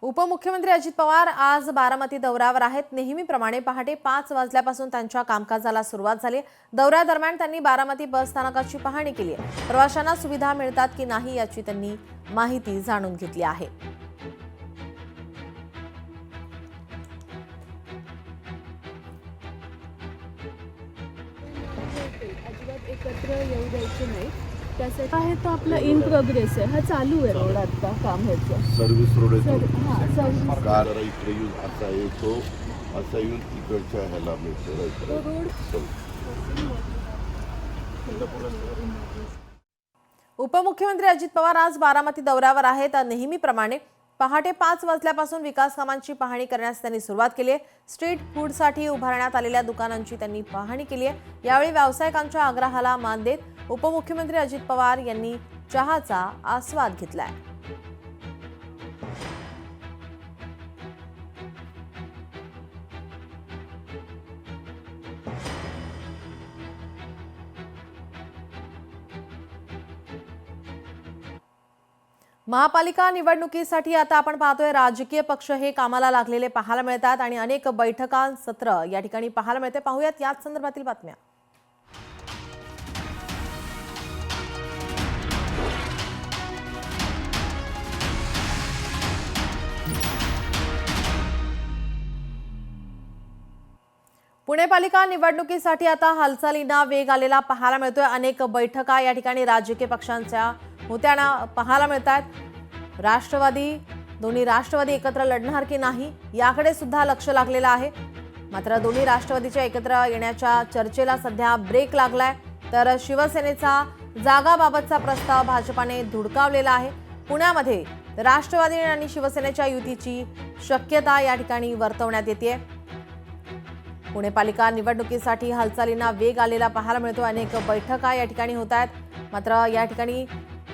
उपमुख्यमंत्री अजित पवार आज बारामती दौऱ्यावर आहेत। नेहमीप्रमाणे पहाटे 5 वाजल्यापासून त्यांच्या कामकाजाला सुरुवात झाली। दौऱ्यादरम्यान त्यांनी बारामती बस स्थानकाची पाहणी केली आहे। प्रवाशांना सुविधा मिळतात की नाही याची त्यांनी माहिती जाणून घेतली आहे। अजिबात एकत्र येऊ द्यायचे नाही। त्यासाठी आहे तो आपला इन प्रोग्रेस आहे, हा चालू आहे रोड आता काम ह्याचं सर्व्हिस रोड आहे तो. हां सर्व्हिस कार इकडे येऊन असा येतो, असा येऊन तिकडच्या ह्याला मिळतो रोड। उपमुख्यमंत्री अजित पवार आज बारामती दौऱ्यावर आहेत। नेहमीप्रमाणे पहाटे 5 वाजल्यापासून विकास कामांची पाहणी करण्यास त्यांनी सुरुवात केली आहे। स्ट्रीट फूडसाठी उभारण्यात आलेल्या दुकानांची त्यांनी पाहणी केली आहे। यावेळी व्यावसायिकांच्या आग्रहाला मान देत उपमुख्यमंत्री अजित पवार यांनी चहाचा आस्वाद घेतलाय। महापालिका निवडणुकीसाठी आता आपण पाहतोय राजकीय पक्ष हे कामाला लागलेले पाहायला मिळतात आणि अनेक बैठका सत्र या ठिकाणी पाहायला मिळते। पाहूयात याच संदर्भातील बातम्या। पुणे पालिका निवडणुकीसाठी आता हालचालींना वेग आलेला पाहायला मिळतोय। अनेक बैठका या ठिकाणी राजकीय पक्षांच्या होत्याना पाहायला मिळतात। दोन्ही राष्ट्रवादी एकत्र लढणार की नाही याकडे सुद्धा लक्ष लागलेलं आहे। मात्र दोन्ही राष्ट्रवादीच्या एकत्र येण्याच्या चर्चेला सध्या ब्रेक लागलाय, तर शिवसेनेचा जागाबाबतचा प्रस्ताव भाजपाने धुडकावलेला आहे। पुण्यामध्ये राष्ट्रवादी आणि शिवसेनेच्या युतीची शक्यता या ठिकाणी वर्तवण्यात येते। पुणे पालिका निवडणुकीसाठी हालचालींना वेग आलेला पाहायला मिळतो। अनेक बैठका या ठिकाणी होत आहेत। मात्र या ठिकाणी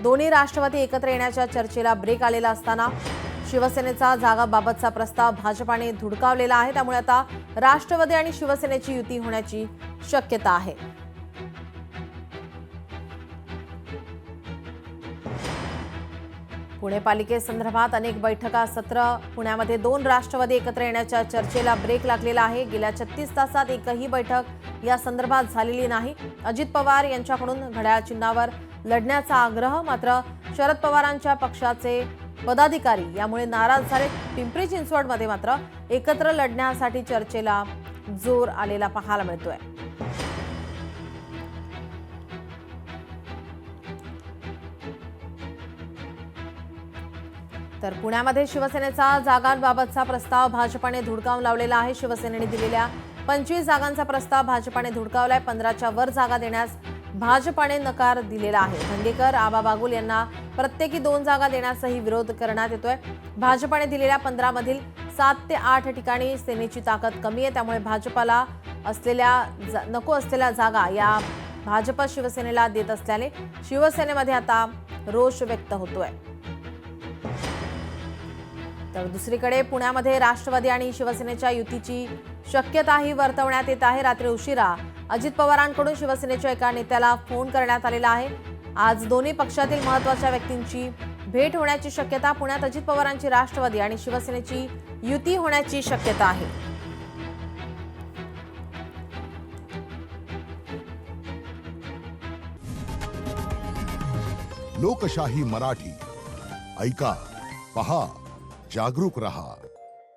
दोन्ही राष्ट्रवादी एकत्र येण्याच्या चर्चेला ब्रेक आलेला असताना शिवसेनेचा जागाबाबतचा प्रस्ताव भाजपाने धुडकावलेला आहे। त्यामुळे आता राष्ट्रवादी आणि शिवसेनेची युती होण्याची शक्यता आहे। पुणे पालिकेसंदर्भात अनेक बैठका सत्र पुण्यामध्ये 2 राष्ट्रवादी एकत्र येण्याच्या चर्चेला ब्रेक लागलेला आहे। गेल्या 36 तासात एकही बैठक या संदर्भात झालेली नाही। अजित पवार यांच्याकडून घड्याळ चिन्हावर लढण्याचा आग्रह, मात्र शरद पवारांच्या पक्षाचे पदाधिकारी यामुळे नाराज झाले। पिंपरी चिंचवडमध्ये मात्र एकत्र लढण्यासाठी चर्चेला जोर आलेला पाहायला मिळतोय। तर पुण्यामध्ये शिवसेनेचा जागांबाबतचा प्रस्ताव भाजपाने धुडकावून लावलेला आहे। शिवसेनेने दिलेल्या 25 जागांचा प्रस्ताव भाजपाने धुडकावलाय। 15च्या वर जागा देण्यास भाजपाने नकार दिलेला आहे। धंगेकर, आबा बागुल यांना प्रत्येकी 2 जागा देण्यासही विरोध करण्यात येतोय। भाजपाने दिलेल्या 15 मधील 7 ते 8 ठिकाणी सेनेची ताकद कमी आहे, त्यामुळे भाजपाला नको असलेल्या जागा या भाजप शिवसेनेला देत असल्याने शिवसेनेमध्ये आता रोष व्यक्त होतोय। तर दुसरीकडे पुण्यामध्ये राष्ट्रवादी आणि शिवसेनेच्या युतीची शक्यताही वर्तवण्यात येत आहे। रात्री उशिरा अजित पवारांकडून शिवसेनेच्या एका नेत्याला फोन करण्यात आलेला आहे। आज दोन्ही पक्षातील महत्त्वाच्या व्यक्तींची भेट होण्याची शक्यता। पुण्यात अजित पवारांची राष्ट्रवादी आणि शिवसेनेची युती होण्याची शक्यता आहे। लोकशाही मराठी ऐका, पहा, जागरूक रहा।